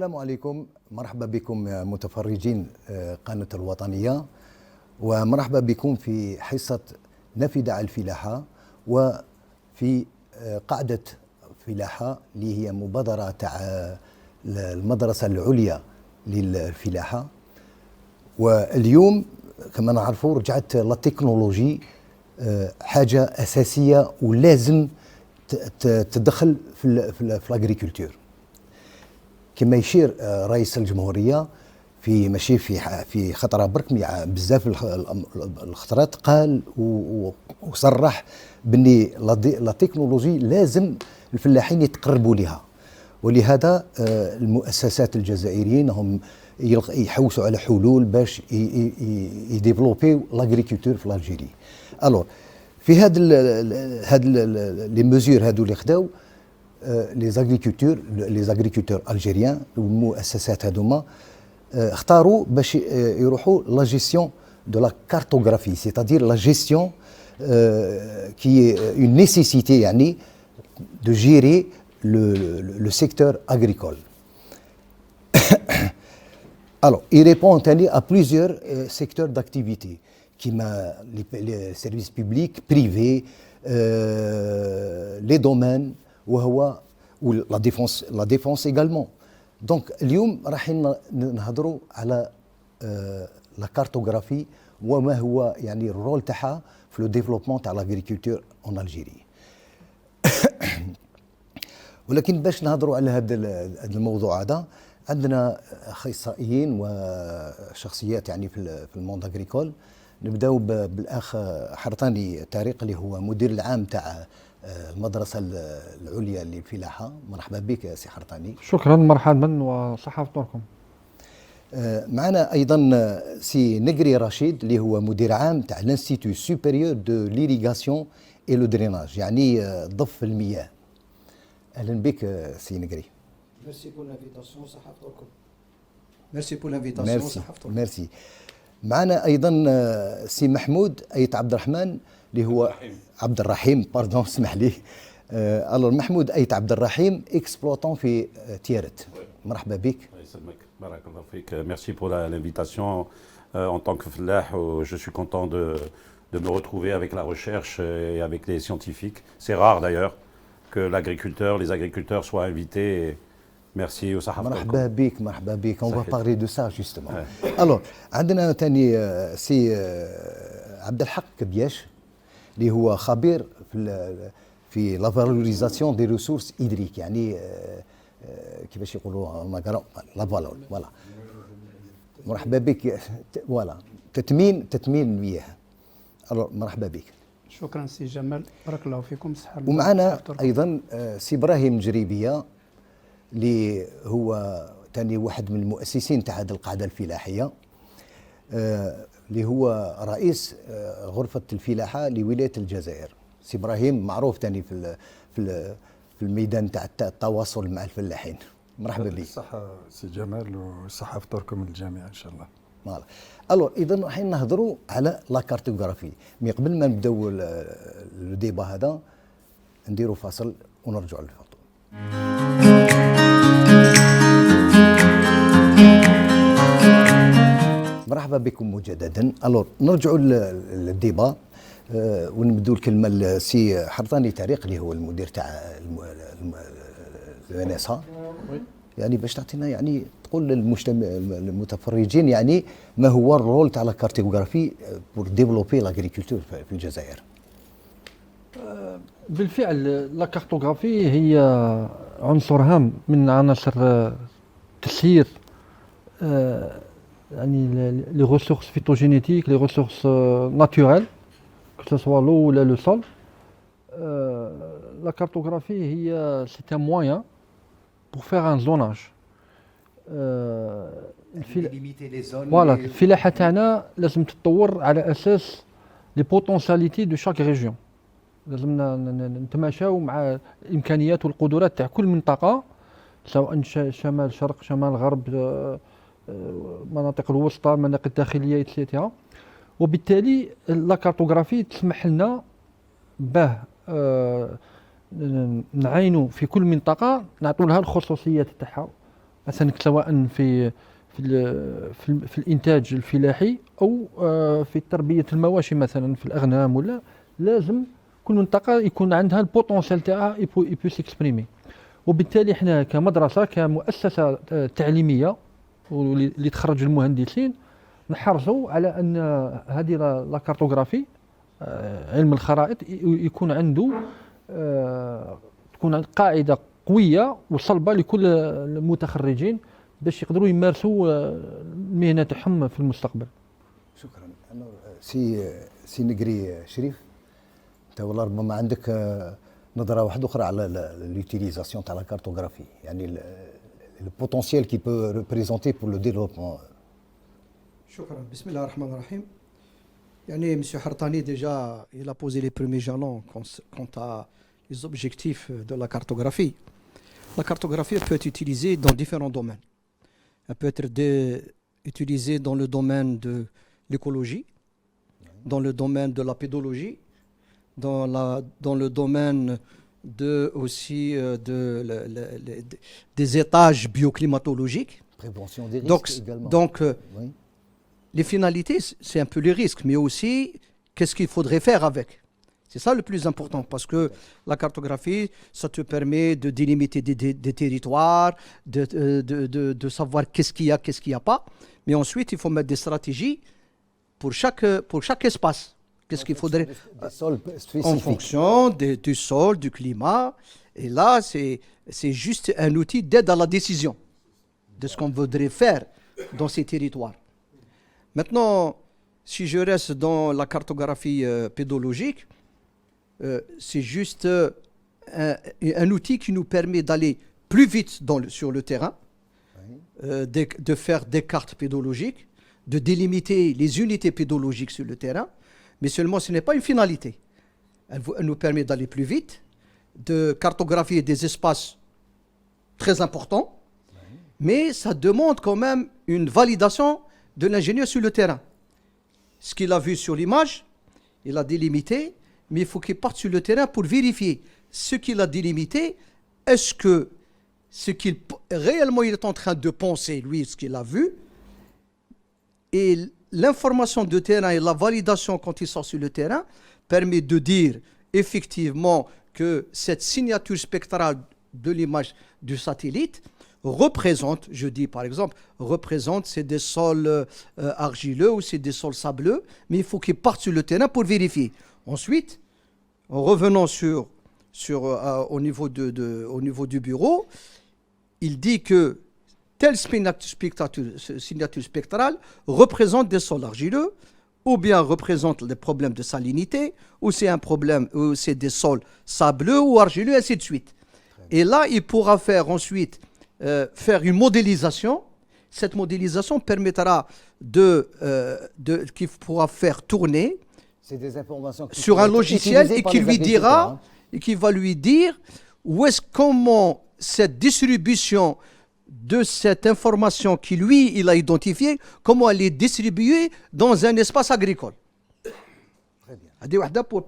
السلام عليكم، مرحبا بكم متفرجين قناة الوطنية، ومرحبا بكم في حصة نافذة على الفلاحة، وفي قاعدة فلاحة اللي هي مبادرة تاع المدرسة العليا للفلاحة. واليوم كما نعرفوا رجعت لا تكنولوجي حاجة أساسية ولازم تدخل في الأغريكولتور. كما يشير رئيس الجمهورية في ماشي في خطره برك بزاف الخطرات قال وصرح بني لا تكنولوجي لازم الفلاحين يتقربوا لها، ولهذا المؤسسات الجزائريين هم يحوسوا على حلول باش يديفلوبيو لاغريكولتور في الجيري. الوغ في هاد لي ميزور هادو اللي خداو لي زاغريكولتور الجيريان، المؤسسات هذوما اختاروا باش يروحوا لا جيستيون دو لا كارتوغرافي، سيتادير لا جيستيون كي اون نيسيسيتي يعني دو جيري لو سيكتور agricole. Alors, il répond à plusieurs secteurs d'activité, comme les services publics, privés, les domaines, ou la défense également. Donc, اليوم راح نهضروا على la cartographie وما هو يعني الرول تاعها في لو ديفلوبمون تاع لاغريكولتور اون الجيري. ولكن باش نهضروا على هذا الموضوع هذا عندنا اخصائيين وشخصيات يعني في الموند اغريكول. نبداو بالاخ حرطاني طارق اللي هو مدير العام تاع المدرسة العليا للفلاحة. مرحبا بك يا سي حرطاني. شكرا، مرحبا وصحة فطوركم. معنا أيضا سي نقري رشيد اللي هو مدير عام تاع الانستيتو سوبيريور دو ليريغاسيون اي لو دريناج، يعني ضف المياه. أهلا بك سي نقري. ميرسي بور لانفيتاسيون، صحة فطوركم. ميرسي بور لانفيتاسيون، صحة فطوركم. ميرسي. معنا أيضا سي محمود أيت عبد الرحمن اللي هو عبد الرحيم باردون اسمح لي. الو محمود أيت عبد الرحيم اكسبلوطون في تيرت. مرحبا بك. يسلمك، بارك الله فيك. Merci pour l'invitation. En tant que فلاح, je suis content de me retrouver avec la recherche et avec les scientifiques. C'est rare d'ailleurs que les agriculteurs soient invités. Merci au Sahaf. مرحبا بك مرحبا بك. On va parler de ça justement. Alors عندنا ثاني سي عبد الحق كبياش اللي هو خبير في لا فالوريزاسيون دي ريسورس هيدريك، يعني كيفاش يقولوا لا فالور. فوالا مرحبا بك. فوالا تثمين المياه. مرحبا بك. شكرا سي جمال، بارك الله فيكم. صحة. ومعنا ايضا سي ابراهيم جريبيه اللي هو ثاني واحد من المؤسسين تاع هذه القاعده الفلاحيه، اللي هو رئيس غرفه الفلاحه لولايه الجزائر. سي ابراهيم معروف ثاني في الميدان تاع التواصل مع الفلاحين. مرحبا بك. صحة سي جمال وصحة فطوركم الجميع ان شاء الله. فوالا. الو اذا راح نهضروا على لا كارتوغرافي، مي قبل ما نبداو الديبا هذا نديروا فاصل ونرجعوا للفوضى. مرحبا بكم مجددا. الو نرجعوا للديبا ونبدو الكلمه لسي حرطاني طارق اللي هو المدير تاع الوناسا، يعني باش تعطينا يعني تقول للمجتمع المتفرجين يعني ما هو الرول تاع لا كارتوغرافي بور ديفلوبي لاغريكولتور في الجزائر. بالفعل لا كارتوغرافي هي عنصر هام من عناصر تسيير يعني لي ريسورس فيتوجينيتيك، لي ريسورس ناتوريل que ce soit l'eau ou le sol. La cartographie c'est un moyen pour faire un zonage. Voilà, الفلاحة تاعنا لازم تتطور على أساس les potentialités de chaque région. لازم نتماشاو مع الإمكانيات والقدرات تاع كل منطقة، سواء شمال شرق شمال غرب مناطق الوسطى مناطق الداخلية etc. وبالتالي لا كارتوغرافي تسمح لنا باه نعينوا في كل منطقة نعطوا لها الخصوصيات تاعها مثلا سواء في الانتاج الفلاحي او في تربيه المواشي مثلا في الاغنام، ولا لازم كل منطقه يكون عندها البوتونسيال تاعها يبو سيكسبريمي. وبالتالي احنا كمدرسه كمؤسسه تعليميه اللي تخرج المهندسين نحرصوا على ان هذه لا كارتوغرافي علم الخرائط يكون عنده تكون قاعده قويه وصلبه لكل المتخرجين باش يقدروا يمارسوا المهنه تاعهم في المستقبل. شكرا. سي نقري شريف، انت والله ربما عندك نظره واحده اخرى على لوتيليزاسيون تاع لا كارتوغرافي، يعني البوتنسيال كي بو ريبريزونتي بور لو ديفلوبمون. شكرا. بسم الله الرحمن الرحيم. يعني M. Hartani déjà il a posé les premiers jalons quant à les objectifs de la cartographie. La cartographie peut être utilisée dans différents domaines. Elle peut être utilisée dans le domaine de l'écologie, dans le domaine de la pédologie, dans le domaine aussi des étages bioclimatologiques. Prévention des risques également. Donc oui. Les finalités, c'est un peu les risques, mais aussi qu'est-ce qu'il faudrait faire avec. C'est ça le plus important, parce que la cartographie, ça te permet de délimiter des territoires, de savoir qu'est-ce qu'il y a, qu'est-ce qu'il n'y a pas. Mais ensuite, il faut mettre des stratégies pour chaque espace. Qu'est-ce qu'il faudrait des sols spécifiques. En fonction du sol, du climat. Et là, c'est juste un outil d'aide à la décision de ce qu'on voudrait faire dans ces territoires. Maintenant, si je reste dans la cartographie pédologique, c'est juste un outil qui nous permet d'aller plus vite sur le terrain, de faire des cartes pédologiques, de délimiter les unités pédologiques sur le terrain, mais seulement ce n'est pas une finalité. Elle nous permet d'aller plus vite, de cartographier des espaces très importants, mais ça demande quand même une validation de l'ingénieur sur le terrain. Ce qu'il a vu sur l'image, il a délimité, mais il faut qu'il parte sur le terrain pour vérifier ce qu'il a délimité. Est-ce que ce qu'il réellement il est en train de penser, lui, ce qu'il a vu, et l'information de terrain et la validation quand il sort sur le terrain permet de dire effectivement que cette signature spectrale de l'image du satellite représente, je dis par exemple, c'est des sols argileux ou c'est des sols sableux, mais il faut qu'ils partent sur le terrain pour vérifier. Ensuite, en revenant au niveau du bureau, il dit que telle signature spectrale représente des sols argileux, ou bien représente des problèmes de salinité, ou c'est un problème, ou c'est des sols sableux ou argileux, ainsi de suite. Et là, il pourra faire ensuite faire une modélisation. Cette modélisation permettra qu'il pourra faire tourner des informations sur un logiciel et qui va lui dire comment cette distribution de cette information qui lui il a identifiée, comment elle est distribuée dans un espace agricole. Très bien. Pour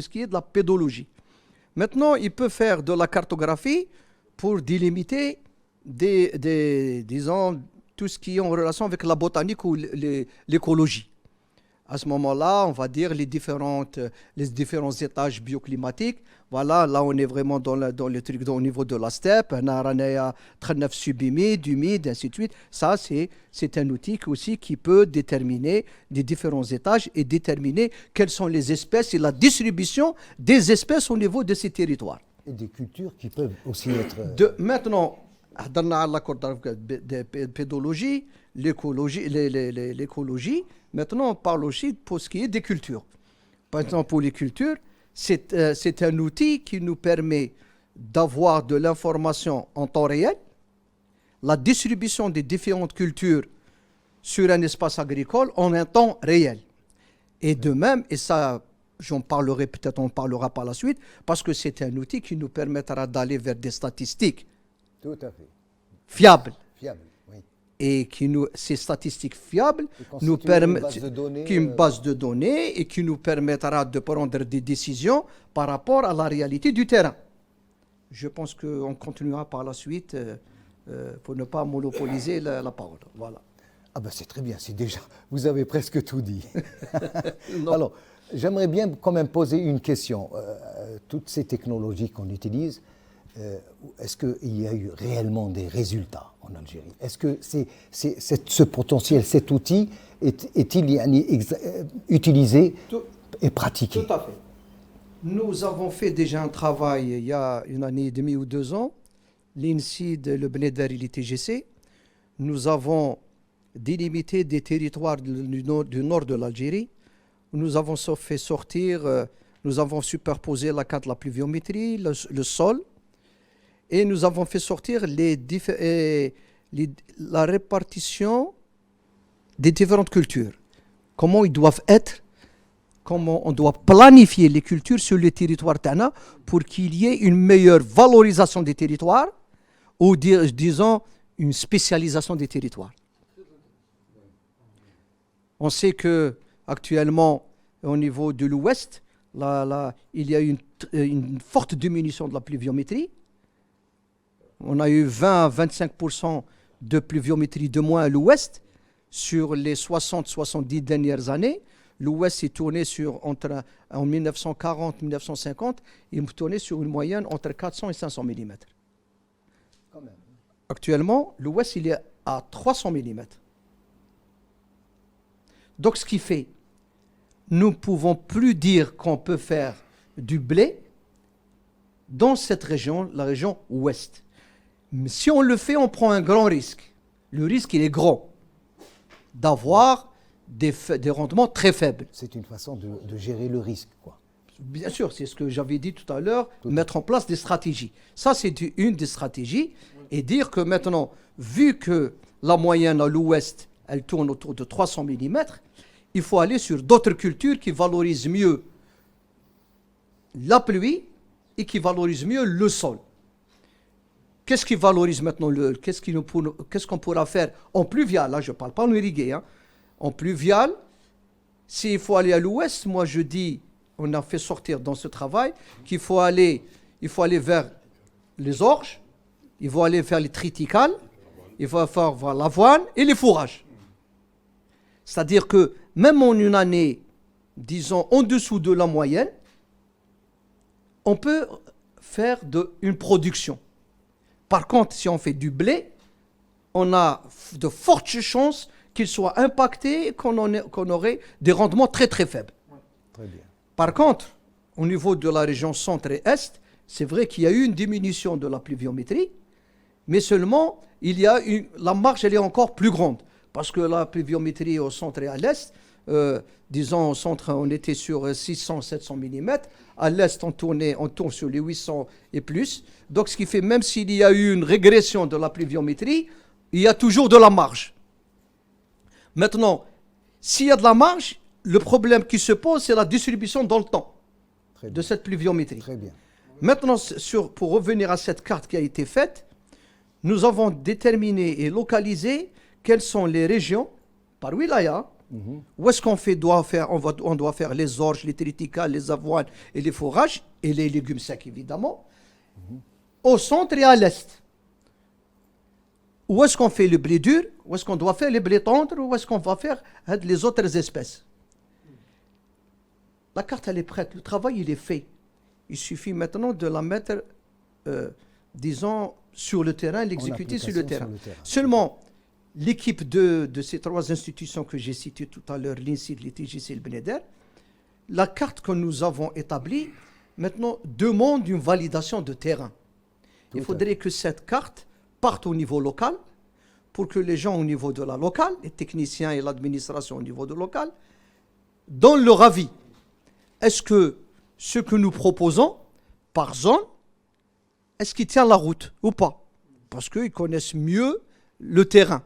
ce qui est de la pédologie. Maintenant, il peut faire de la cartographie pour délimiter disons, tout ce qui est en relation avec la botanique ou l'écologie. À ce moment-là, on va dire les différents étages bioclimatiques. Voilà, là on est vraiment dans le truc au niveau de la steppe, subhumide, humide, ainsi de suite. Ça, c'est un outil aussi qui peut déterminer les différents étages et déterminer quelles sont les espèces et la distribution des espèces au niveau de ces territoires. Et des cultures qui peuvent aussi être... Maintenant, dans la pédologie, l'écologie. Maintenant, on parle aussi pour ce qui est des cultures. Par exemple, pour les cultures, c'est un outil qui nous permet d'avoir de l'information en temps réel, la distribution des différentes cultures sur un espace agricole en un temps réel. Et de même, et ça, on parlera par la suite, parce que c'est un outil qui nous permettra d'aller vers des statistiques. Tout à fait. Fiables. Fiables, oui. Et ces statistiques fiables nous permettent une base de données et qui nous permettra de prendre des décisions par rapport à la réalité du terrain. Je pense qu'on continuera par la suite pour ne pas monopoliser la parole. Voilà. Ah ben c'est très bien, c'est déjà, vous avez presque tout dit. Non. Alors, j'aimerais bien quand même poser une question. Toutes ces technologies qu'on utilise, est-ce qu'il y a eu réellement des résultats en Algérie? Est-ce que ce potentiel, cet outil, est-il utilisé et pratiqué? Tout à fait. Nous avons fait déjà un travail il y a une année et demie ou 2 ans. L'INSID, le Bneder et l'ITGC. Nous avons délimité des territoires du nord de l'Algérie. Nous avons fait sortir, nous avons superposé la carte de la pluviométrie, le sol, et nous avons fait sortir la répartition des différentes cultures. Comment ils doivent être, comment on doit planifier les cultures sur le territoire Tana pour qu'il y ait une meilleure valorisation des territoires ou disons une spécialisation des territoires. On sait que actuellement, au niveau de l'ouest, il y a une forte diminution de la pluviométrie. On a eu 20 à 25% de pluviométrie de moins à l'ouest. Sur les 60-70 dernières années, l'ouest est tourné en 1940-1950, il tournait sur une moyenne entre 400 et 500 mm. Actuellement, l'ouest il est à 300 mm. Donc ce qui fait, nous ne pouvons plus dire qu'on peut faire du blé dans cette région, la région ouest. Mais si on le fait, on prend un grand risque. Le risque, il est grand d'avoir des rendements très faibles. C'est une façon de gérer le risque, quoi. Bien sûr, c'est ce que j'avais dit tout à l'heure, mettre en place des stratégies. Ça, c'est une des stratégies. Et dire que maintenant, vu que la moyenne à l'ouest, elle tourne autour de 300 mm, il faut aller sur d'autres cultures qui valorisent mieux la pluie et qui valorisent mieux le sol. Qu'est-ce qui valorise maintenant qu'est-ce qu'on pourra faire en pluvial? Là, je ne parle pas en irrigué. Hein. En pluvial, s'il faut aller à l'ouest, moi je dis, on a fait sortir dans ce travail qu'il faut aller vers les orges, il faut aller vers les triticales, il faut faire voir l'avoine et les fourrages. C'est-à-dire que même en une année, disons en dessous de la moyenne, on peut faire une production. Par contre, si on fait du blé, on a de fortes chances qu'il soit impacté et qu'on aurait des rendements très très faibles. Très bien. Par contre, au niveau de la région centre et est, c'est vrai qu'il y a eu une diminution de la pluviométrie, mais seulement la marge elle est encore plus grande. Parce que la pluviométrie au centre et à l'est, disons au centre on était sur 600-700 mm, à l'est on tourne sur les 800 et plus. Donc ce qui fait, même s'il y a eu une régression de la pluviométrie, il y a toujours de la marge. Maintenant, s'il y a de la marge, le problème qui se pose, c'est la distribution dans le temps de cette pluviométrie. Très bien. Maintenant, pour revenir à cette carte qui a été faite, nous avons déterminé et localisé quelles sont les régions par wilaya, où est-ce on doit faire les orges, les triticales, les avoines et les fourrages, et les légumes secs évidemment, au centre et à l'est. Où est-ce qu'on fait le blé dur, où est-ce qu'on doit faire les blés tendres, où est-ce qu'on va faire les autres espèces. La carte elle est prête, le travail il est fait. Il suffit maintenant de la mettre, disons, sur le terrain, l'exécuter sur le terrain. Seulement, l'équipe de ces 3 institutions que j'ai citées tout à l'heure, l'INSID, l'ITGC et le Bneder, la carte que nous avons établie, maintenant, demande une validation de terrain. Il faudrait que cette carte parte au niveau local pour que les gens au niveau de la locale, les techniciens et l'administration au niveau de local, donnent leur avis. Est-ce que ce que nous proposons par zone, est-ce qu'il tient la route ou pas? Parce qu'ils connaissent mieux le terrain.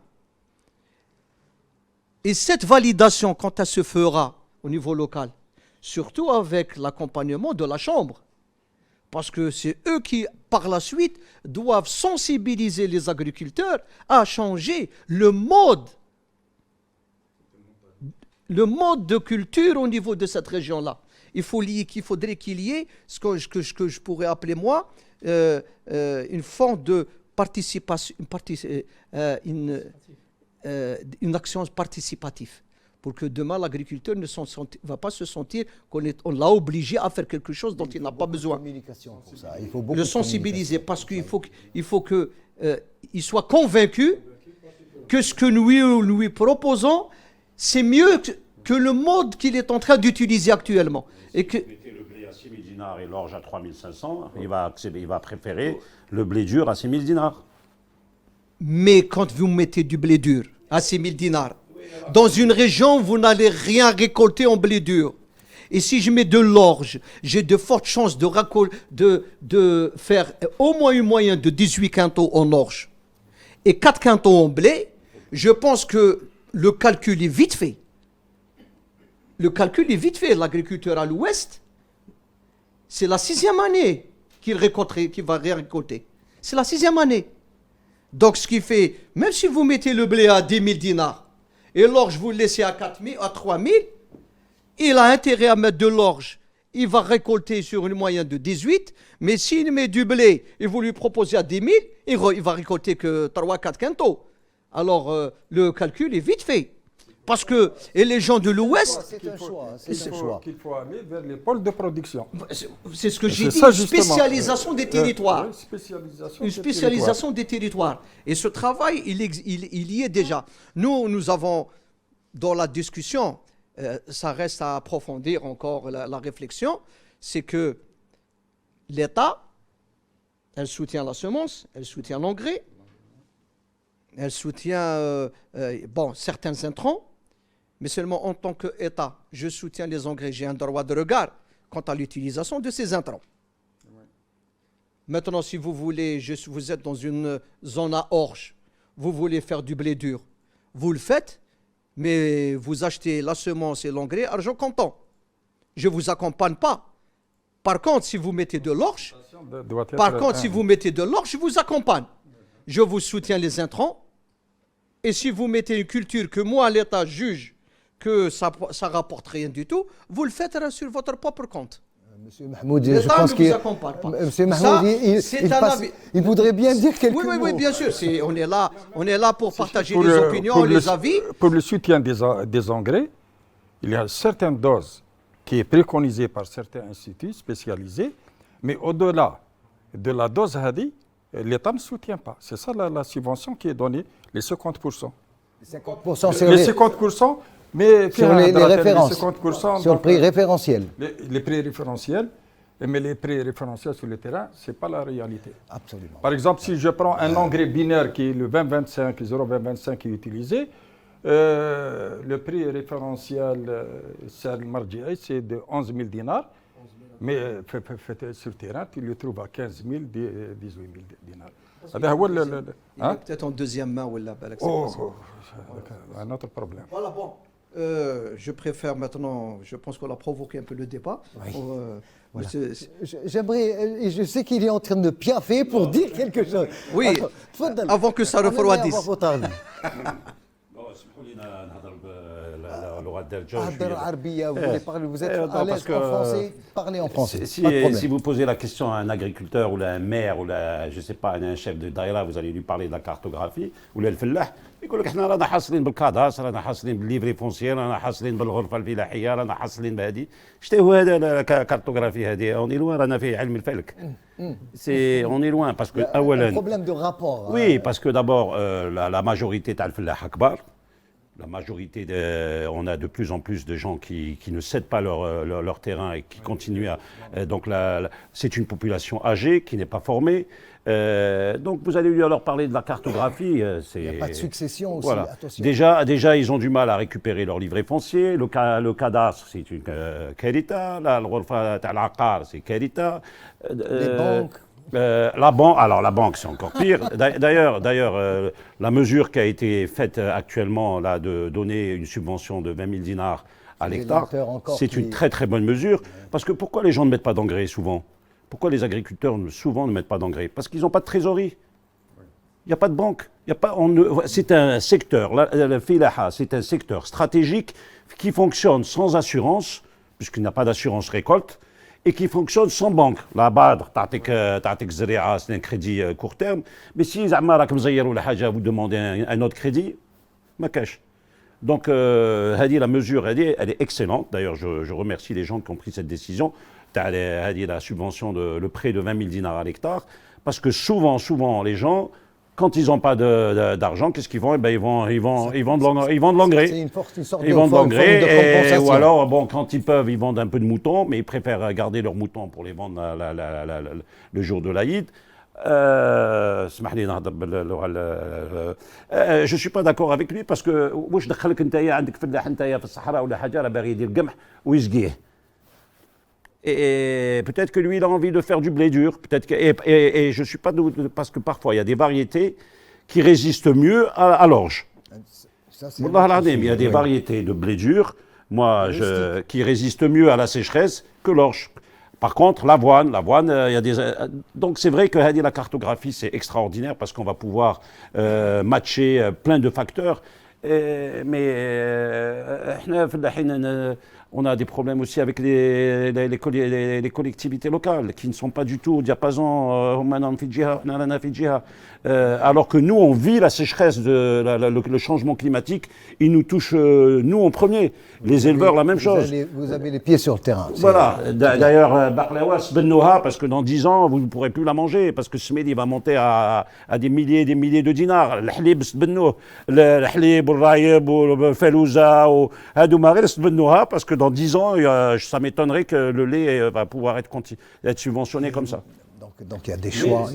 Et cette validation, quand elle se fera au niveau local, surtout avec l'accompagnement de la Chambre, parce que c'est eux qui, par la suite, doivent sensibiliser les agriculteurs à changer le mode de culture au niveau de cette région-là. Il faudrait qu'il y ait ce que je pourrais appeler moi une forme de participation, une action participative. Pour que demain, l'agriculteur ne va pas se sentir qu'on l'a obligé à faire quelque chose dont il n'a pas besoin. Il faut beaucoup Le sensibiliser, parce qu'il faut qu'il soit convaincu que ce que nous lui proposons, c'est mieux que le mode qu'il est en train d'utiliser actuellement. Et que, mettez le blé à 6 000 dinars et l'orge à 3 500, il va préférer le blé dur à 6 000 dinars. mais quand vous mettez du blé dur à 6 000 dinars, dans une région, vous n'allez rien récolter en blé dur. Et si je mets de l'orge, j'ai de fortes chances de faire au moins une moyenne de 18 quintaux en orge et 4 quintaux en blé. Je pense que le calcul est vite fait. Le calcul est vite fait. L'agriculteur à l'ouest, c'est la 6e année qu'il va récolter. C'est la 6e année. Donc ce qui fait, même si vous mettez le blé à 10 000 dinars et l'orge vous le laissez à 4 000, à 3 000, il a intérêt à mettre de l'orge. Il va récolter sur une moyenne de 18, mais s'il met du blé et vous lui proposez à 10 000, il va récolter que 3-4 quintaux. Alors le calcul est vite fait. Parce que, et les gens de l'Ouest, C'est un choix. Qu'il faut aller vers les pôles de production. c'est ce que j'ai C'est dit, ça, une justement. spécialisation des territoires. Oui, spécialisation Une des spécialisation des territoires. Et ce travail, il y est déjà. Nous avons, dans la discussion, ça reste à approfondir encore la réflexion, c'est que l'État, elle soutient la semence, elle soutient l'engrais, elle soutient certains intrants, mais seulement en tant qu'État, je soutiens les engrais, j'ai un droit de regard quant à l'utilisation de ces intrants. Maintenant, si vous voulez, vous êtes dans une zone à orge, vous voulez faire du blé dur, vous le faites, mais vous achetez la semence et l'engrais argent comptant. Je ne vous accompagne pas. Par contre, si vous mettez de l'orge, je vous accompagne. Je vous soutiens les intrants. Et si vous mettez une culture que moi, l'État, juge que ça rapporte rien du tout, vous le faites sur votre propre compte. Monsieur Mahmoud, je pense qu'il accompagne pas. Monsieur Mahmoud, il voudrait bien dire quelques mots. Oui, bien sûr. On est là pour partager les opinions, les avis. Pour le soutien des engrais, il y a certaines doses qui est préconisée par certains instituts spécialisés, mais au-delà de la dose Hadi, l'État ne soutient pas. C'est ça la subvention qui est donnée, les 50%. Les 50% sur les 50%, mais sur les références, 50%, sur le prix référentiel. Les prix référentiels, mais les prix référentiels sur le terrain, ce n'est pas la réalité. Absolument. Par exemple, si je prends un engrais binaire qui est le 2025, le 0,2025 qui est utilisé, le prix référentiel c'est de 11 000 dinars, mais sur le terrain, tu le trouves à 15 000, 18 000 dinars. Il est peut-être en deuxième main ou là. Un autre problème. Voilà, bon. Je préfère maintenant, je pense qu'on a provoqué un peu le débat. Oui. Voilà. J'aimerais, je sais qu'il est en train de piaffer pour dire quelque chose. Oui, avant que ça refroidisse. Vous êtes à l'aise en français, parlez en français. Si vous posez la question à un agriculteur ou à un maire ou je ne sais pas, à un chef de daïra, vous allez lui parler de la cartographie ou الفلاح يقول لك احنا رانا حاصلين بالكاداس رانا حاصلين بالليفري فونسيير رانا حاصلين بالغرفه الفلاحيه رانا حاصلين بهذه شتي هو هذا الكارتوغرافي هذه اوني لوان رانا في علم الفلك سي اوني لوان باسكو اولا problème de rapport. Oui, parce que d'abord la majorité تاع الفلاح كبار. La majorité, on a de plus en plus de gens qui ne cèdent pas leur terrain et qui continuent à... donc c'est une population âgée qui n'est pas formée. Donc vous allez leur parler de la cartographie. Il n'y a pas de succession aussi, voilà. attention. Déjà, ils ont du mal à récupérer leur livret foncier. Le cadastre, c'est une Kerita. La Ghorfa Ta'al Aqar, c'est Kerita. Les banques. La banque, c'est encore pire. D'ailleurs, la mesure qui a été faite actuellement, là, de donner une subvention de 20 000 dinars à l'hectare, c'est une très très bonne mesure. Parce que pourquoi les gens ne mettent pas d'engrais souvent? Pourquoi les agriculteurs souvent ne mettent pas d'engrais? Parce qu'ils n'ont pas de trésorerie. Il n'y a pas de banque. C'est un secteur, le filaha, c'est un secteur stratégique qui fonctionne sans assurance, puisqu'il n'y a pas d'assurance récolte. et qui fonctionne sans banque. La BAD, تعطيك زريعة, c'est un crédit court terme, mais si زعما راك مزير ولا حاجة, vous demandez un autre crédit, ما كاش. Donc, la mesure, elle est excellente. D'ailleurs, je remercie les gens qui ont pris cette décision. La subvention, le prêt de 20 000 dinars à l'hectare. Parce que souvent, les gens, quand ils n'ont pas d'argent, qu'est-ce qu'ils font? Eh ben, ils vendent de l'engrais. C'est une sorte Ils vendent de l'engrais. de compensation. Ou alors, bon, quand ils peuvent, ils vendent un peu de moutons, mais ils préfèrent garder leurs moutons pour les vendre le jour de l'Aïd. Je ne suis pas d'accord avec lui parce que واش دخلك نتايا عندك فلاح نتايا في الصحراء ولا حاجه راه باغي يدير قمح ويسقيه. Et peut-être que lui, il a envie de faire du blé dur. Peut-être que, et je ne suis pas parce que parfois, il y a des variétés qui résistent mieux à l'orge. Il y a des variétés de blé dur qui résistent mieux à la sécheresse que l'orge. Par contre, l'avoine, il y a des... Donc c'est vrai que la cartographie, c'est extraordinaire parce qu'on va pouvoir matcher plein de facteurs. Mais on a des problèmes aussi avec les collectivités locales qui ne sont pas du tout au diapason. Alors que nous, on vit la sécheresse, le changement climatique, il nous touche, nous, en premier. Les éleveurs, la même chose. Vous avez les pieds sur le terrain. Voilà. D'ailleurs, Baklawas, Bennouha, parce que dans 10 ans, vous ne pourrez plus la manger, parce que ce midi va monter à des milliers et des milliers de dinars. Le halib, Bennouh, le halib, le raïb, le felouza, hadou marir, Bennouha, parce que dans 10 ans, ça m'étonnerait que le lait va pouvoir être subventionné comme ça. Donc il y a des choix,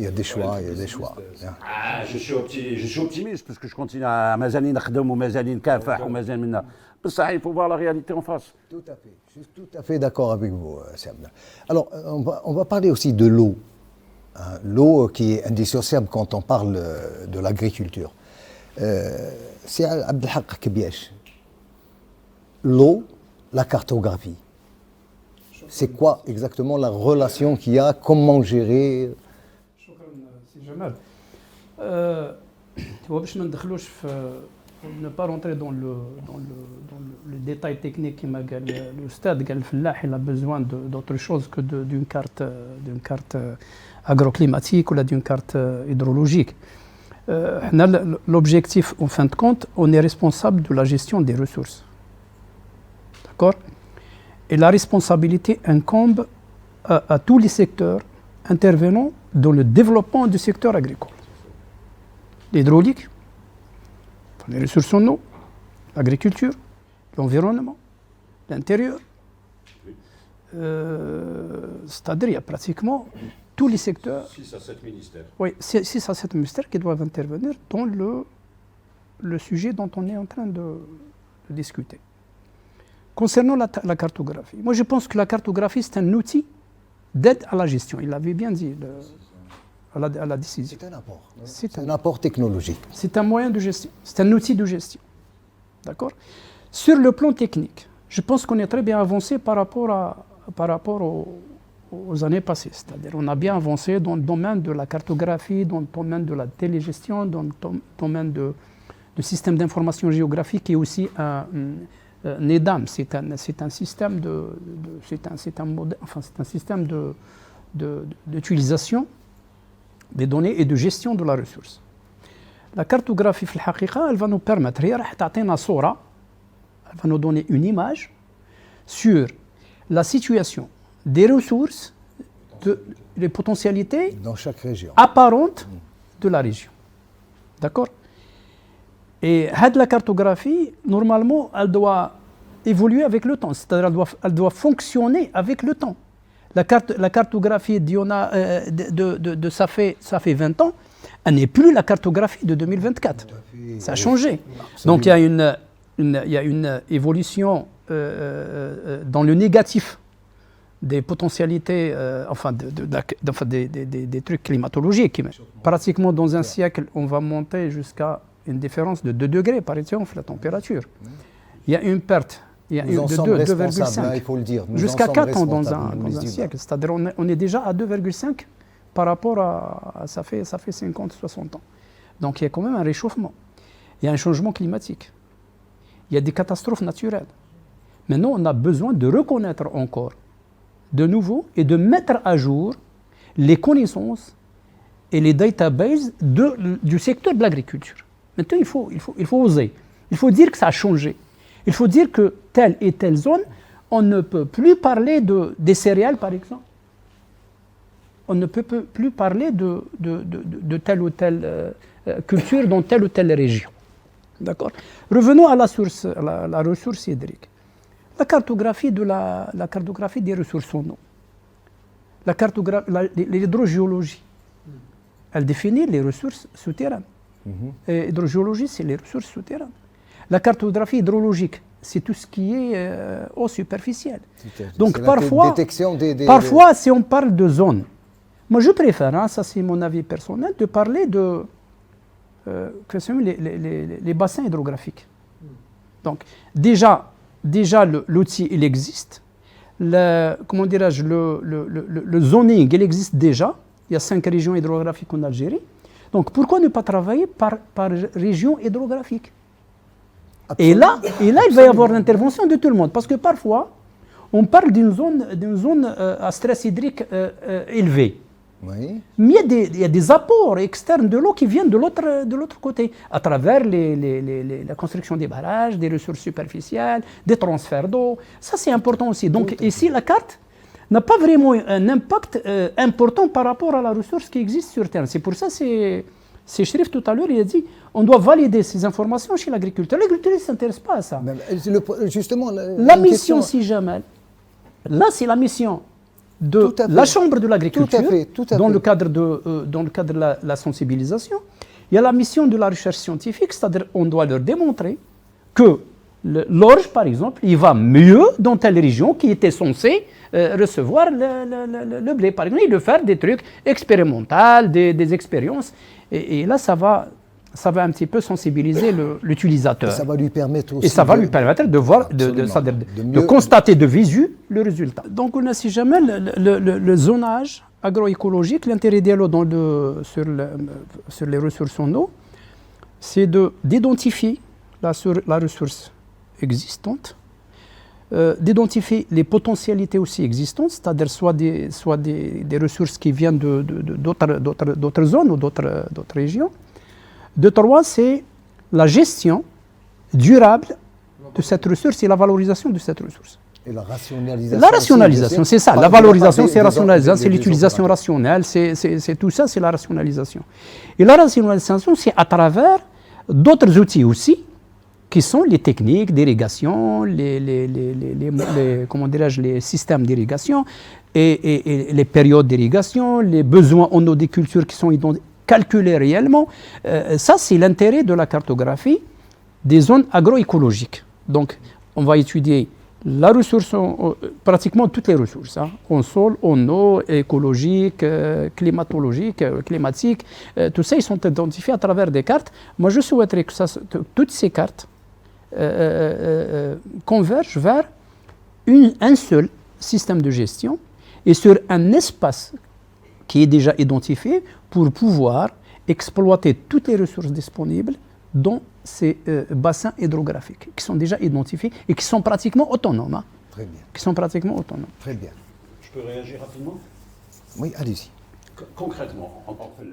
Je suis optimiste parce que je continue à mazani nakhdem ou mazani nkafah ou mazani minna. Ça, il faut voir la réalité en face. Tout à fait. Je suis tout à fait d'accord avec vous, Samna. Alors, on va parler aussi de l'eau. Hein, l'eau qui est indissociable quand on parle de l'agriculture. C'est Abdelhak Kebièche. L'eau, la cartographie. C'est quoi exactement la relation qu'il y a? Comment gérer? C'est Jamal. Ne pas rentrer dans le détail technique qui m'a gagné. Le stade Galfellah, il a besoin d'autre chose que d'une carte agroclimatique ou d'une carte hydrologique. L'objectif, en fin de compte, on est responsable de la gestion des ressources. D'accord? Et la responsabilité incombe à tous les secteurs intervenant dans le développement du secteur agricole. L'hydraulique, les ressources en eau, l'agriculture, l'environnement, l'intérieur. C'est-à-dire qu'il y a pratiquement tous les secteurs. 6 à 7 ministères. Oui, 6 à 7 ministères qui doivent intervenir dans le sujet dont on est en train de discuter. Concernant la cartographie, moi je pense que la cartographie c'est un outil d'aide à la gestion. Il l'avait bien dit à la décision. C'est un apport. C'est un apport technologique. C'est un moyen de gestion. C'est un outil de gestion. D'accord? Sur le plan technique, je pense qu'on est très bien avancé par rapport aux années passées. C'est-à-dire on a bien avancé dans le domaine de la cartographie, dans le domaine de la télégestion, dans le domaine du système d'information géographique et aussi un NEDAM, c'est un système d'utilisation des données et de gestion de la ressource. La cartographie, elle va nous permettre, elle va nous donner une image sur la situation des ressources, les potentialités dans chaque région apparentes de la région. D'accord? Et la cartographie, normalement, elle doit évoluer avec le temps, c'est-à-dire elle doit fonctionner avec le temps. La cartographie ça fait 20 ans, elle n'est plus la cartographie de 2024. Ça a changé. Absolument. Donc il y a une évolution dans le négatif des potentialités, des trucs climatologiques. Pratiquement dans un siècle, on va monter jusqu'à une différence de 2 degrés par exemple la température. Il y a une perte de 2,5. Il faut le dire. Jusqu'à 4 ans dans un siècle. C'est-à-dire on est déjà à 2,5 par rapport à ça fait 50-60 ans. Donc il y a quand même un réchauffement. Il y a un changement climatique. Il y a des catastrophes naturelles. Maintenant, on a besoin de reconnaître encore de nouveau et de mettre à jour les connaissances et les databases du secteur de l'agriculture. Maintenant, il faut oser. Il faut dire que ça a changé. Il faut dire que telle et telle zone, on ne peut plus parler des céréales, par exemple. On ne peut plus parler de telle ou telle culture dans telle ou telle région. D'accord. Revenons à la ressource hydrique. La cartographie des ressources en eau. L'hydrogéologie. Elle définit les ressources souterraines. Et l'hydrogéologie, c'est les ressources souterraines. La cartographie hydrologique, c'est tout ce qui est eau superficielle. Donc parfois, si on parle de zones, moi je préfère, ça c'est mon avis personnel, de parler de les bassins hydrographiques. Donc déjà l'outil il existe, le zoning il existe déjà, il y a 5 régions hydrographiques en Algérie, donc pourquoi ne pas travailler par région hydrographique? Et là, il va y avoir l'intervention de tout le monde, parce que parfois on parle d'une zone à stress hydrique élevé. Oui. Mais il y a des apports externes de l'eau qui viennent de l'autre côté, à travers la construction des barrages, des ressources superficielles, des transferts d'eau. Ça, c'est important aussi. Donc ici, la carte n'a pas vraiment un impact important par rapport à la ressource qui existe sur Terre. C'est pour ça que Chérif, tout à l'heure, il a dit on doit valider ces informations chez l'agriculteur. L'agriculteur ne s'intéresse pas à ça. Justement, la mission Sijamal, là, c'est la mission de la Chambre de l'agriculture, dans le cadre de la sensibilisation. Il y a la mission de la recherche scientifique, c'est-à-dire on doit leur démontrer que l'orge, par exemple, il va mieux dans telle région qui était censée recevoir le blé. Par exemple, il doit faire des trucs expérimentaux, des expériences. Et là, ça va un petit peu sensibiliser l'utilisateur. Ça va lui permettre aussi. Et ça va lui permettre de voir, de constater de visu le résultat. Donc, on a si jamais le zonage agroécologique, l'intérêt de l'eau sur les ressources en eau, c'est d'identifier la ressource existante, d'identifier les potentialités aussi existantes, c'est-à-dire soit des ressources qui viennent d'autres zones ou d'autres régions. De 3, c'est la gestion durable de cette ressource et la valorisation de cette ressource. Et la rationalisation. La rationalisation, c'est ça. La valorisation, c'est rationalisation, c'est l'utilisation rationnelle, c'est tout ça, c'est la rationalisation. Et la rationalisation, c'est à travers d'autres outils aussi, qui sont les techniques d'irrigation, les systèmes d'irrigation et les périodes d'irrigation, les besoins en eau des cultures qui sont calculés réellement. Ça, c'est l'intérêt de la cartographie des zones agroécologiques. Donc, on va étudier la ressource, pratiquement toutes les ressources, en sol, en eau, écologique, climatique, tout ça, ils sont identifiés à travers des cartes. Moi, je souhaiterais que toutes ces cartes convergent vers un seul système de gestion et sur un espace qui est déjà identifié pour pouvoir exploiter toutes les ressources disponibles dans ces bassins hydrographiques qui sont déjà identifiés et qui sont pratiquement autonomes. Très bien. Qui sont pratiquement autonomes. Très bien. Je peux réagir rapidement? Oui, allez-y. Concrètement, en tant que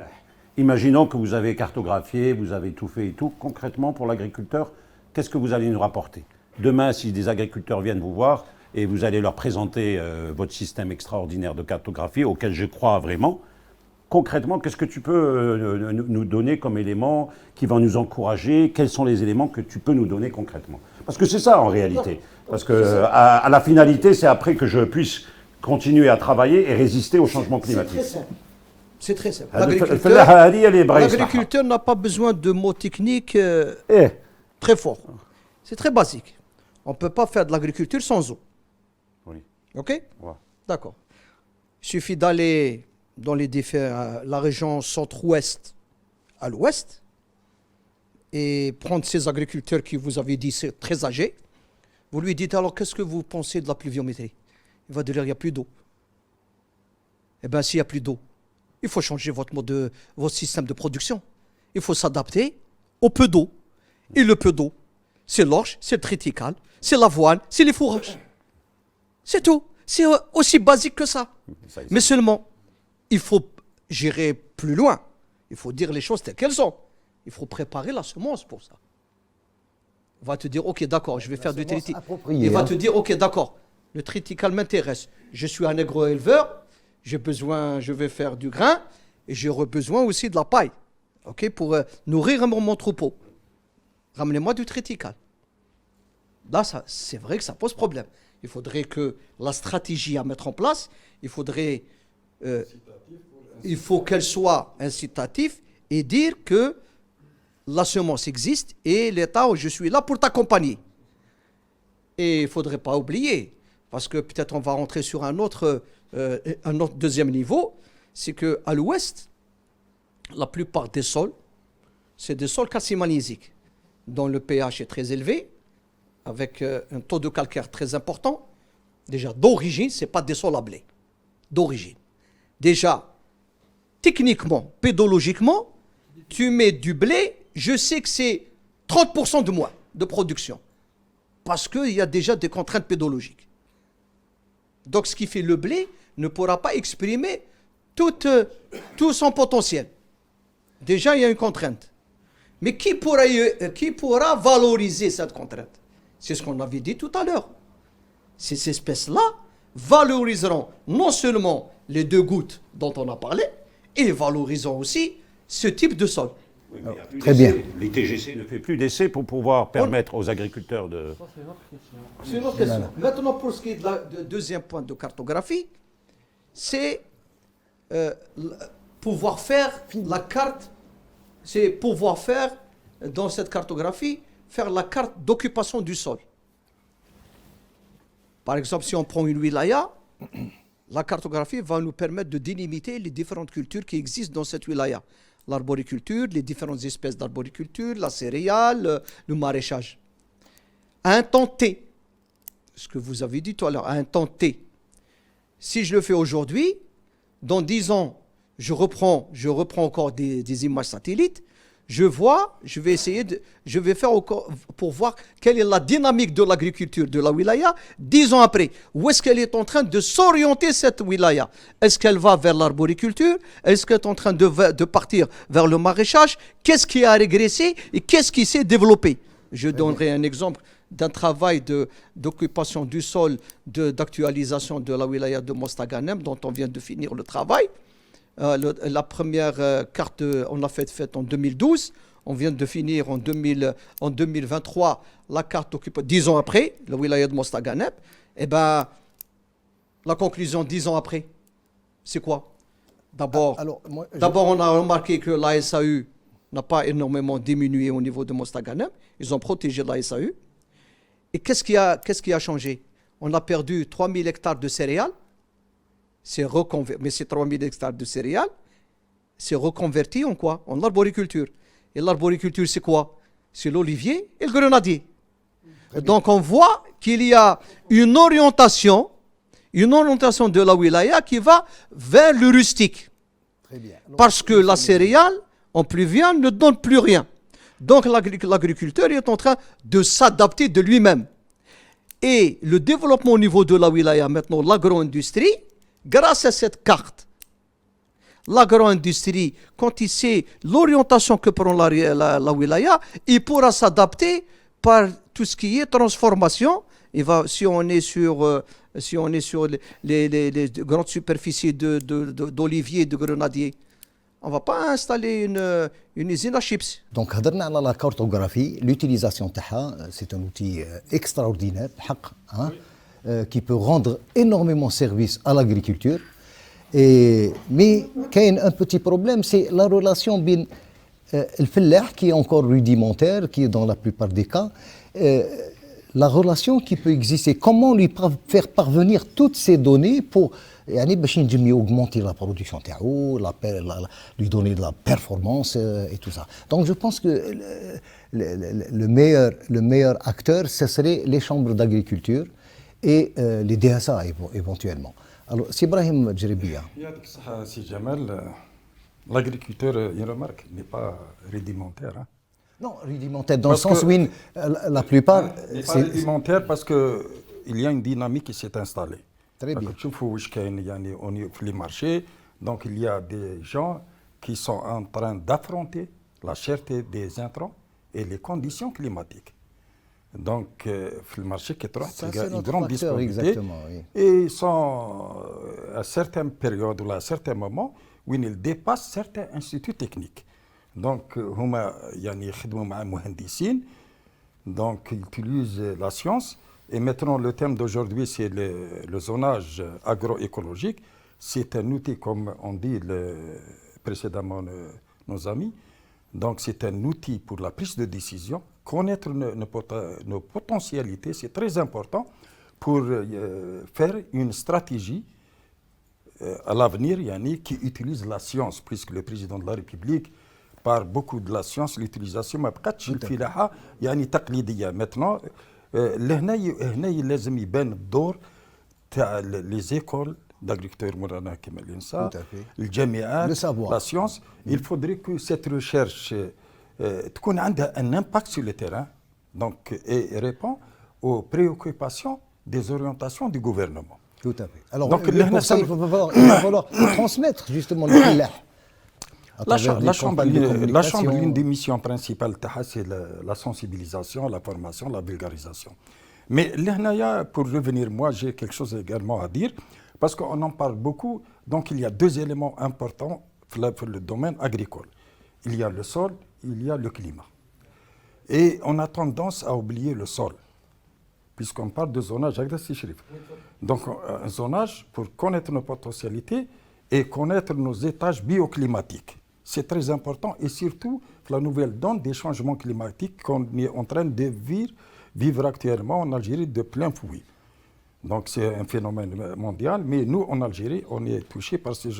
imaginons que vous avez cartographié, vous avez tout fait et tout. Concrètement, pour l'agriculteur, qu'est-ce que vous allez nous rapporter? Demain, si des agriculteurs viennent vous voir et vous allez leur présenter votre système extraordinaire de cartographie, auquel je crois vraiment, concrètement, qu'est-ce que tu peux nous donner comme éléments qui vont nous encourager? Quels sont les éléments que tu peux nous donner concrètement? Parce que c'est ça en réalité. Parce que à la finalité, c'est après que je puisse continuer à travailler et résister au changement climatique. C'est très simple. L'agriculteur n'a pas besoin de mots techniques très forts. C'est très basique. On ne peut pas faire de l'agriculture sans eau. Oui. OK? Ouais. D'accord. Il suffit d'aller dans la région centre-ouest à l'ouest et prendre ces agriculteurs qui vous avez dit c'est très âgés. Vous lui dites alors qu'est-ce que vous pensez de la pluviométrie? Il va dire il n'y a plus d'eau. Eh bien s'il n'y a plus d'eau, il faut changer votre système de production. Il faut s'adapter au peu d'eau. Et le peu d'eau, c'est l'orge, c'est le triticale, c'est l'avoine, c'est les fourrages. C'est tout. C'est aussi basique que ça. Mais seulement, il faut gérer plus loin. Il faut dire les choses telles qu'elles sont. Il faut préparer la semence pour ça. On va te dire, ok, d'accord, je vais faire du triticale. Il va te dire, ok, d'accord, le triticale m'intéresse. Je suis un agro-éleveur, je vais faire du grain et j'ai besoin aussi de la paille, ok, pour nourrir mon troupeau. Ramenez-moi du triticale. Là, c'est vrai que ça pose problème. Il faudrait que la stratégie à mettre en place, il faut qu'elle soit incitative et dire que la semence existe et l'État, je suis là pour t'accompagner. Et il ne faudrait pas oublier, parce que peut-être on va rentrer sur un autre deuxième niveau, c'est qu'à l'ouest, la plupart des sols, c'est des sols calcimagnésiques, dont le pH est très élevé, avec un taux de calcaire très important. Déjà, d'origine, ce n'est pas des sols à blé. D'origine. Déjà, techniquement, pédologiquement, tu mets du blé, je sais que c'est 30% de moins de production. Parce qu'il y a déjà des contraintes pédologiques. Donc, ce qui fait le blé ne pourra pas exprimer tout son potentiel. Déjà, il y a une contrainte. Mais qui pourra valoriser cette contrainte? C'est ce qu'on avait dit tout à l'heure. Ces espèces-là valoriseront non seulement les 2 gouttes dont on a parlé, et valoriseront aussi ce type de sol. Oui, mais Très bien. Les TGC ne fait plus d'essais pour pouvoir permettre aux agriculteurs de... C'est une autre question. Maintenant, pour ce qui est de deuxième point de cartographie, c'est pouvoir faire la carte, c'est pouvoir faire, dans cette cartographie, faire la carte d'occupation du sol. Par exemple, si on prend une wilaya, la cartographie va nous permettre de délimiter les différentes cultures qui existent dans cette wilaya. L'arboriculture, les différentes espèces d'arboriculture, la céréale, le maraîchage. À un temps T, ce que vous avez dit tout à l'heure, à un temps T, si je le fais aujourd'hui, dans 10 ans, je reprends encore des images satellites, je vais faire encore pour voir quelle est la dynamique de l'agriculture de la wilaya 10 ans après. Où est-ce qu'elle est en train de s'orienter, cette wilaya? Est-ce qu'elle va vers l'arboriculture? Est-ce qu'elle est en train de partir vers le maraîchage? Qu'est-ce qui a régressé et qu'est-ce qui s'est développé? Je donnerai un exemple d'un travail d'occupation du sol, d'actualisation de la wilaya de Mostaganem, dont on vient de finir le travail. La première carte, on l'a faite en 2012. On vient de finir en 2023 la carte occupée 10 ans après, la wilaya de Mostaganem. Eh bien, la conclusion 10 ans après, c'est quoi? D'abord, on a remarqué que la SAU n'a pas énormément diminué au niveau de Mostaganem. Ils ont protégé la SAU. Et qu'est-ce qui a changé? On a perdu 3000 hectares de céréales. Mais ces 3000 hectares de céréales, c'est reconverti en quoi? En arboriculture. Et l'arboriculture, c'est quoi? C'est l'olivier et le grenadier. Donc on voit qu'il y a une orientation de la wilaya qui va vers le rustique. Très bien. Parce que la céréale, en pluvial, ne donne plus rien. Donc l'agriculteur est en train de s'adapter de lui-même. Et le développement au niveau de la wilaya, maintenant l'agro-industrie, grâce à cette carte, l'agro-industrie, quand il sait l'orientation que prend la wilaya, il pourra s'adapter par tout ce qui est transformation. Si on est sur les grandes superficies d'oliviers et de grenadiers, on ne va pas installer une usine à chips. Donc, هضرنا على la cartographie, l'utilisation تاعها, c'est un outil extraordinaire, بحق, hein, qui peut rendre énormément service à l'agriculture. Mais il y a un petit problème, c'est la relation بين الفلاح qui est encore rudimentaire, qui est dans la plupart des cas, la relation qui peut exister, comment lui faire parvenir toutes ces données pour باش نجم augmenter la production تاعو, lui donner de la performance et tout ça. Donc je pense que le meilleur acteur, ce serait les chambres d'agriculture et les DSA éventuellement. Alors, c'est Ibrahim Djeribia. Si Jamal, l'agriculteur, il remarque, n'est pas rudimentaire. Hein. Non, rudimentaire dans le sens où la plupart... n'est pas rudimentaire parce qu'il y a une dynamique qui s'est installée. Très bien. Sur les marchés, donc il y a des gens qui sont en train d'affronter la cherté des intrants et les conditions climatiques. Donc, le marché qui il y a une grande disponibilité et sont à certaines périodes ou à certains moments où ils dépassent certains instituts techniques. Donc, ils utilisent la science. Et maintenant, le thème d'aujourd'hui, c'est le zonage agroécologique. C'est un outil, comme on dit précédemment nos amis. Donc, c'est un outil pour la prise de décision. Connaître nos potentialités, c'est très important pour faire une stratégie à l'avenir, qui utilise la science, puisque le président de la République parle beaucoup de la science, l'utilisation. Maintenant, لازم يبان الدور تاع les écoles d'agriculteurs مورانا كما الانسا الجامعات la science. Il faudrait que cette recherche تكون عندها un impact sur le terrain, donc, et répond aux préoccupations des orientations du gouvernement. Tout à fait. Alors, donc, pour ça, il va falloir transmettre justement le filah. La chambre, l'une des missions principales, c'est la sensibilisation, la formation, la vulgarisation. Mais pour revenir, moi, j'ai quelque chose également à dire, parce qu'on en parle beaucoup. Donc, il y a deux éléments importants pour le domaine agricole. Il y a le sol, il y a le climat. Et on a tendance à oublier le sol, puisqu'on parle de zonage. Donc, un zonage pour connaître nos potentialités et connaître nos étages bioclimatiques. C'est très important, et surtout la nouvelle donne des changements climatiques qu'on est en train de vivre actuellement en Algérie de plein fouet. Donc c'est un phénomène mondial, mais nous en Algérie, on est touché par ces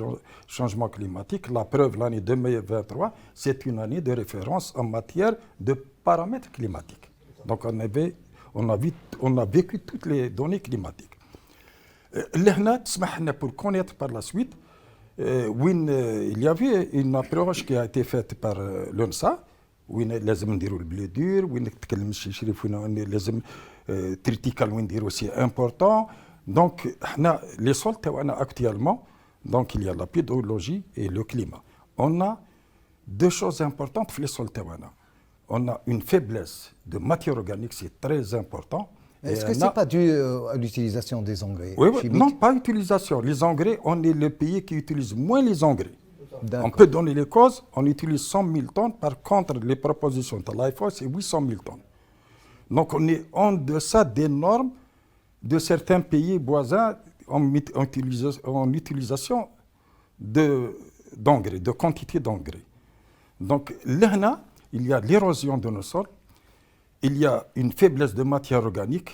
changements climatiques. La preuve, l'année 2023, c'est une année de référence en matière de paramètres climatiques. Donc on a vécu toutes les données climatiques. Pour connaître par la suite, il y avait une approche qui a été faite par l'UNSA, où لازم نديروا البلي دور، وين نتكلم الشي شريف وين لازم تريتيكال وين نديروا سي امبورطون. دونك حنا لي سول تاعنا اكتويلمون، دونك il y a la pédologie et le climat. On a deux choses importantes في les sols تاعنا. On a une faiblesse de matière organique, c'est très important. Est-ce que ce n'est pas dû à l'utilisation des engrais chimiques? Non, pas utilisation. Les engrais, on est le pays qui utilise moins les engrais. On peut donner les causes, on utilise 100 000 tonnes, par contre, les propositions de l'IFO, c'est 800 000 tonnes. Donc, on est en deçà des normes de certains pays voisins en utilisation d'engrais, de quantité d'engrais. Donc, là, il y a l'érosion de nos sols. Il y a une faiblesse de matière organique,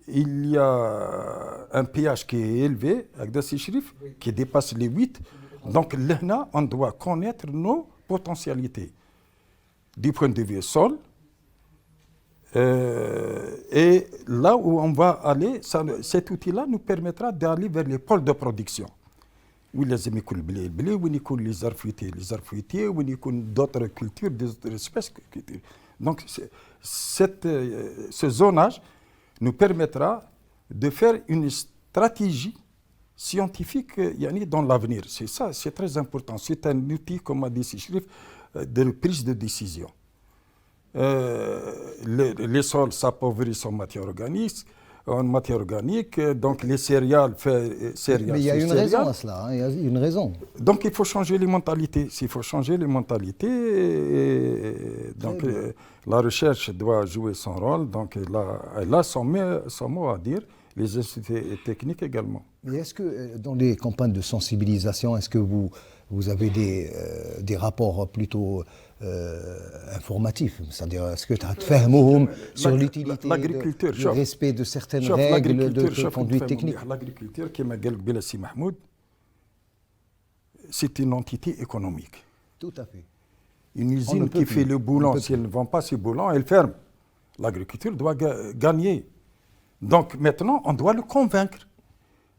il y a un pH qui est élevé, avec des chiffres qui dépasse les 8. Donc là, on doit connaître nos potentialités du point de vue sol. Et là où on va aller, cet outil-là nous permettra d'aller vers les pôles de production. Où les blé, où les arbres fruitiers, où d'autres cultures, d'autres espèces. Donc, ce zonage nous permettra de faire une stratégie scientifique dans l'avenir. C'est ça, c'est très important. C'est un outil, comme a dit Sichrif, de prise de décision. Les sols s'appauvrissent en matière organique, donc les céréales. Mais il y a une raison à cela, il y a une raison. Donc il faut changer les mentalités. S'il faut changer les mentalités, donc la recherche doit jouer son rôle, donc elle a son mot à dire, les instituts techniques également. Mais est-ce que dans les campagnes de sensibilisation, est-ce que vous avez des rapports plutôt informatifs, c'est-à-dire est-ce que tu as fait sur l'utilité, le respect de certaines règles de conduite technique? L'agriculture, qui m'a dit Belassi Mahmoud, c'est une entité économique. Tout à fait. Une usine qui fait le boulon, si elle ne vend pas ce boulon, elle ferme. L'agriculture doit gagner. Donc maintenant, on doit le convaincre.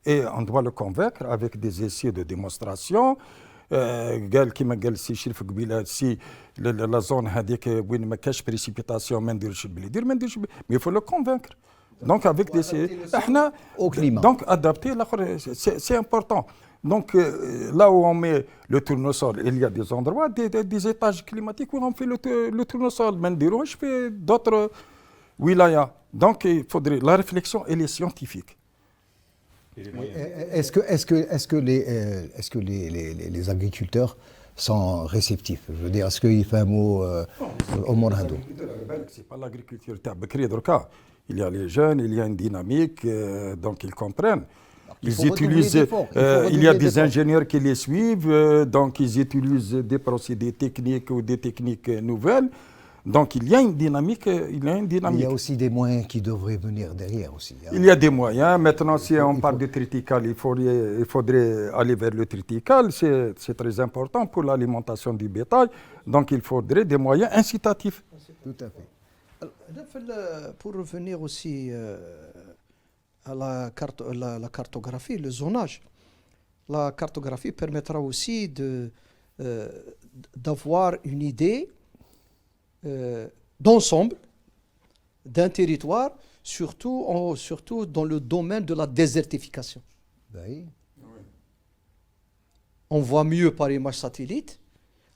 Et on doit le convaincre avec des essais de démonstration. قال كما قال السي شريف قبيله سي لا زون هذيك وين ما كاش بريسيبيتاسيون ما نديرش باللي يدير ما نديرش مي فو لو كونفينكر Donc avec des au climat. donc adapter c'est important. Donc là où on met le tournesol, il y a des endroits, des étages climatiques où on fait le tournesol. Mendirouche, je fais d'autres wilayas. Donc il faudrait la réflexion, elle est scientifique. Est-ce que les agriculteurs sont réceptifs? Je veux dire, est-ce qu'il fait un mot au Morado? C'est pas l'agriculture. Il y a les jeunes, il y a une dynamique, donc ils comprennent. Ils utilisent, il y a des ingénieurs qui les suivent, donc ils utilisent des procédés techniques ou des techniques nouvelles. Donc il y a une dynamique. Il y a aussi des moyens qui devraient venir derrière aussi. Hein. Il y a des moyens. Maintenant, si on parle de triticale, il faudrait aller vers le triticale. C'est très important pour l'alimentation du bétail. Donc il faudrait des moyens incitatifs. Tout à fait. Alors, pour revenir aussi à la cartographie, le zonage, la cartographie permettra aussi d'avoir une idée d'ensemble d'un territoire, surtout dans le domaine de la désertification. Oui. On voit mieux par image satellite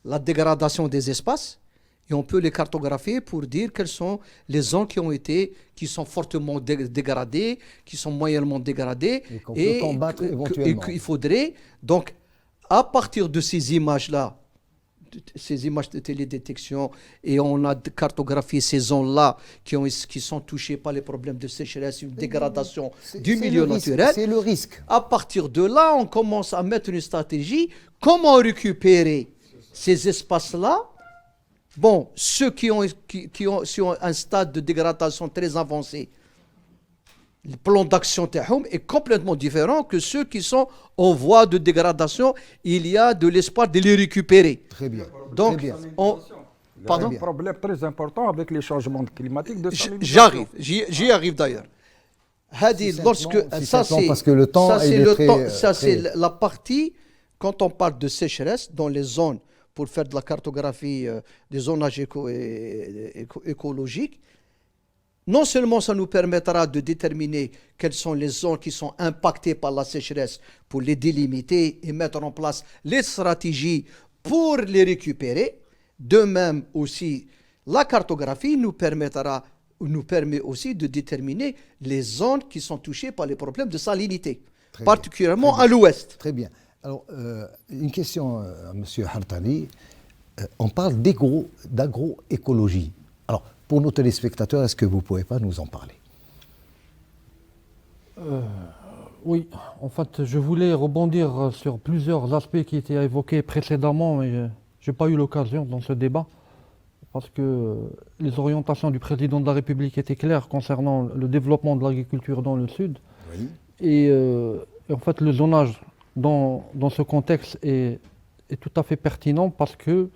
la dégradation des espaces et on peut les cartographier pour dire quelles sont les zones qui sont fortement dégradées, qui sont moyennement dégradées et qu'on peut combattre éventuellement. Et qu'il faudrait, donc, à partir de ces images-là, ces images de télédétection, et on a cartographié ces zones-là qui sont touchées par les problèmes de sécheresse, une dégradation du milieu naturel. C'est le risque. À partir de là, on commence à mettre une stratégie. Comment récupérer ces espaces-là? Bon, ceux qui ont un stade de dégradation très avancé, le plan d'action est complètement différent que ceux qui sont en voie de dégradation. Il y a de l'espoir de les récupérer. Très bien. Donc, très bien. Il y a un problème très important avec les changements climatiques de J'arrive, j'y arrive d'ailleurs. Parce que le temps c'est la partie, quand on parle de sécheresse dans les zones, pour faire de la cartographie des zonages écologiques, non seulement ça nous permettra de déterminer quelles sont les zones qui sont impactées par la sécheresse pour les délimiter et mettre en place les stratégies pour les récupérer. De même aussi, la cartographie nous permet aussi de déterminer les zones qui sont touchées par les problèmes de salinité, particulièrement à l'ouest. Très bien. Alors, une question à M. Hartali. On parle d'agroécologie. Alors, pour nos téléspectateurs, est-ce que vous ne pouvez pas nous en parler? Oui, en fait, je voulais rebondir sur plusieurs aspects qui étaient évoqués précédemment, mais je n'ai pas eu l'occasion dans ce débat, parce que les orientations du président de la République étaient claires concernant le développement de l'agriculture dans le Sud. Oui. Et en fait, le zonage dans ce contexte est tout à fait pertinent parce que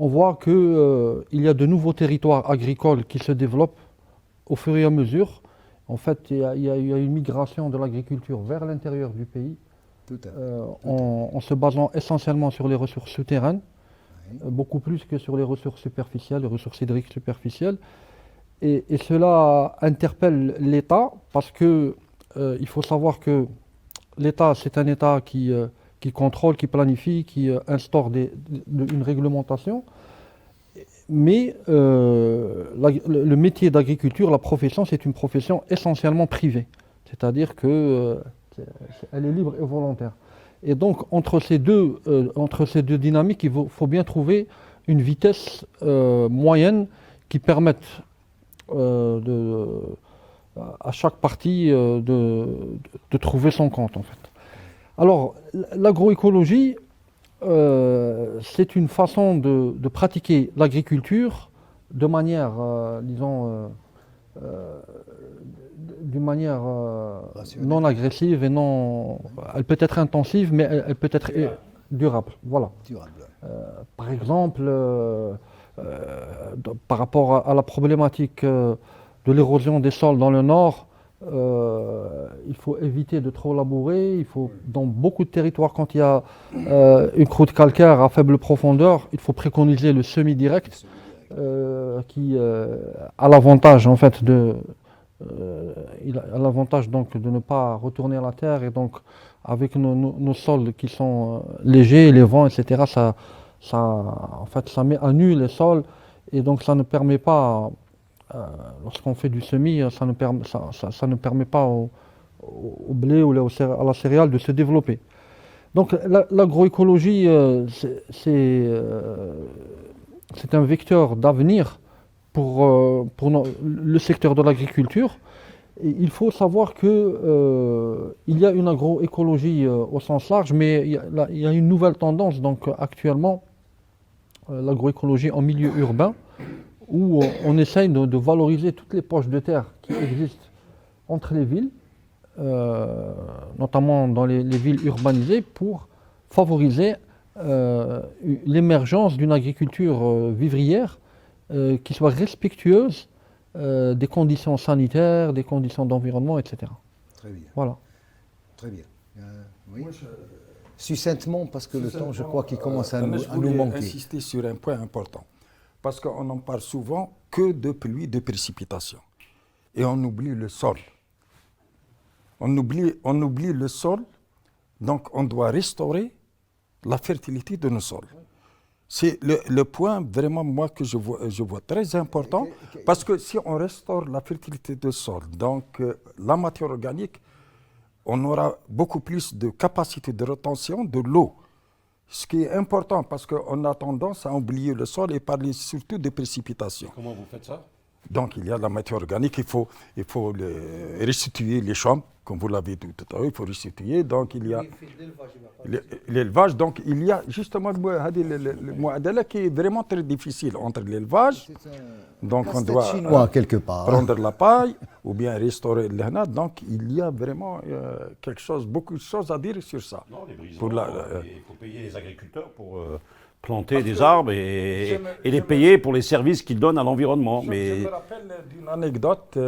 on voit qu'il y a de nouveaux territoires agricoles qui se développent au fur et à mesure. En fait, il y a une migration de l'agriculture vers l'intérieur du pays, en se basant essentiellement sur les ressources souterraines, beaucoup plus que sur les ressources superficielles, les ressources hydriques superficielles. Et cela interpelle l'État parce que il faut savoir que l'État, c'est un État qui contrôle, qui planifie, qui instaure une réglementation. Mais le métier d'agriculture, la profession, c'est une profession essentiellement privée. C'est-à-dire qu'elle est libre et volontaire. Et donc, entre ces deux dynamiques, il faut bien trouver une vitesse moyenne qui permette à chaque partie de trouver son compte, en fait. Alors, l'agroécologie, c'est une façon de pratiquer l'agriculture de manière, d'une manière non agressive et non. Elle peut être intensive, mais elle peut être durable. Voilà. Par exemple, par rapport à la problématique de l'érosion des sols dans le nord, il faut éviter de trop labourer. Il faut, dans beaucoup de territoires, quand il y a une croûte calcaire à faible profondeur, il faut préconiser le semi-direct qui a l'avantage en fait il a l'avantage donc de ne pas retourner à la terre et donc avec nos sols qui sont légers, les vents, etc., en fait, ça met à nu les sols et donc ça ne permet pas, lorsqu'on fait du semis, ça ne permet pas au blé ou à la céréale de se développer. Donc l'agroécologie, c'est un vecteur d'avenir pour le secteur de l'agriculture. Et il faut savoir que il y a une agroécologie au sens large, mais il y a une nouvelle tendance. Donc actuellement, l'agroécologie en milieu urbain, où on essaye de valoriser toutes les poches de terre qui existent entre les villes, notamment dans les villes urbanisées, pour favoriser l'émergence d'une agriculture vivrière qui soit respectueuse des conditions sanitaires, des conditions d'environnement, etc. Très bien. Voilà. Très bien. Oui. Succinctement, parce que le temps, je crois qu'il commence à nous manquer. Insister sur un point important. Parce qu'on en parle souvent que de pluie, de précipitation. Et on oublie le sol. On oublie le sol, donc on doit restaurer la fertilité de nos sols. C'est le point vraiment, moi, que je vois très important, parce que si on restaure la fertilité du sol, donc la matière organique, on aura beaucoup plus de capacité de rétention de l'eau. Ce qui est important, parce qu'on a tendance à oublier le sol et parler surtout de précipitations. Et comment vous faites ça? Donc il y a la matière organique, il faut restituer les champs, comme vous l'avez dit tout à l'heure, il faut restituer. Donc il y a l'élevage, donc il y a justement le muadala qui est vraiment très difficile entre l'élevage, donc on doit chinois, quelque part, prendre la paille ou bien restaurer l'hana. Donc il y a vraiment beaucoup de choses à dire sur ça. Non, les brisants, il faut payer les agriculteurs pour planter des arbres et les payer pour les services qu'ils donnent à l'environnement. Je me rappelle d'une anecdote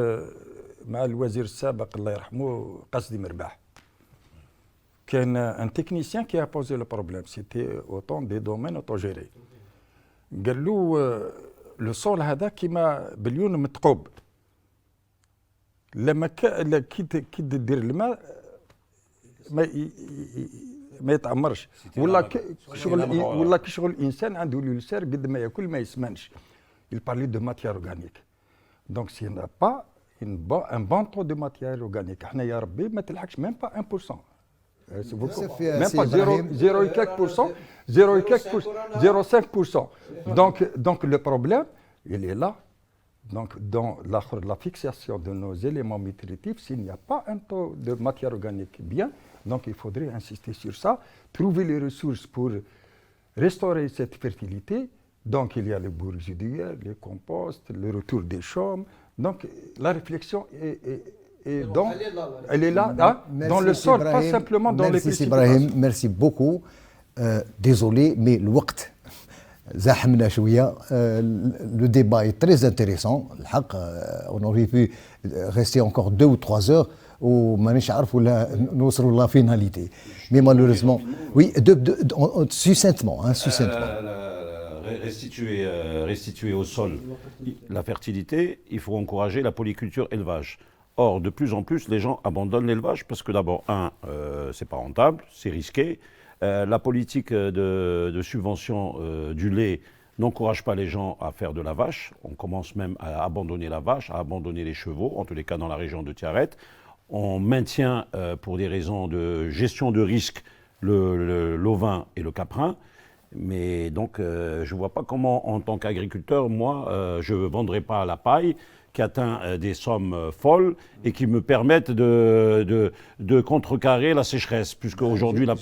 مع الوزير السابق الله يرحمه قصدي مرباح. كان un technicien qui a posé le problème, c'était autant des domaines autogérés. قال له le sol هذا كيما بليون متقوب. لما كي تدير الماء ما يتعمرش ولا كشغل الانسان عنده اليسار قد ما ياكل ما يسمنش. Il parlait de matière organique. Donc s'il n'y a pas un bon taux de matière organique, احنا يا ربي ما تلحقش même pas 1%. Même pas 0 et quelques pourcents, 0,5%. Donc le problème, il est là. Donc dans la fixation de nos éléments nutritifs, s'il n'y a pas un taux de matière organique bien, donc il faudrait insister sur ça, trouver les ressources pour restaurer cette fertilité. Donc il y a les boues résiduelles, les composts, le retour des chaumes. Donc la réflexion elle est là, hein, dans le sol, Ibrahim, pas simplement dans les précipitations. Merci beaucoup. Désolé, mais le temps زحمنا شوية. Le débat est très intéressant. الحق, on aurait pu rester encore 2 ou 3 heures وما نعرفوا نوصلوا la finalité. Mais malheureusement, oui, succinctement, hein, succinctement. Restituer au sol la fertilité, il faut encourager la polyculture élevage. Or, de plus en plus, les gens abandonnent l'élevage parce que d'abord, c'est pas rentable, c'est risqué. La politique de subvention du lait n'encourage pas les gens à faire de la vache. On commence même à abandonner la vache, à abandonner les chevaux, en tous les cas dans la région de Tiaret. On maintient, pour des raisons de gestion de risque, l'ovin et le caprin. Mais donc, je ne vois pas comment, en tant qu'agriculteur, moi, je ne vendrai pas la paille qui atteint des sommes folles et qui me permettent de contrecarrer la sécheresse, puisque aujourd'hui, la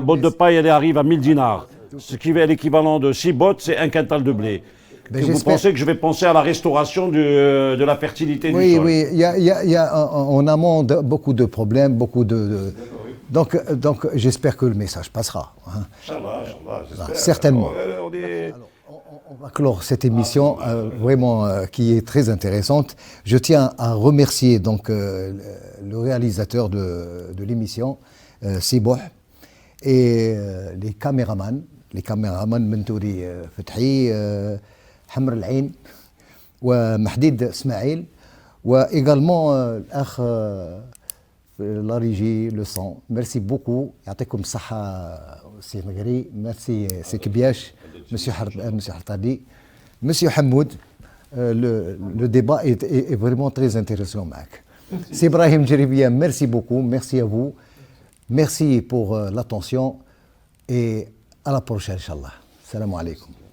botte de paille, elle arrive à 1000 dinars, ce qui est l'équivalent de 6 bottes, c'est un quintal de blé. Vous pensez que je vais penser à la restauration de la fertilité du sol? Oui, il y a en amont beaucoup de problèmes, Donc j'espère que le message passera. Hein. Inch'Allah, certainement. On va clore cette émission vraiment qui est très intéressante. Je tiens à remercier donc le réalisateur de l'émission, Sibouh, et les caméramans Mentouri Fethi, Hamr Al-Ain, ومحديد اسماعيل وإيغالمون الأخ لا ريجي لو سون ميرسي بوكو يعطيكم الصحة سي مغري ميرسي سي كبياش مسيو حرطادي مسيو حمود le débat est vraiment très intéressant معك سي إبراهيم جريبيا ميرسي بوكو ميرسي à vous merci pour l'attention et à la prochaine إن شاء الله السلام عليكم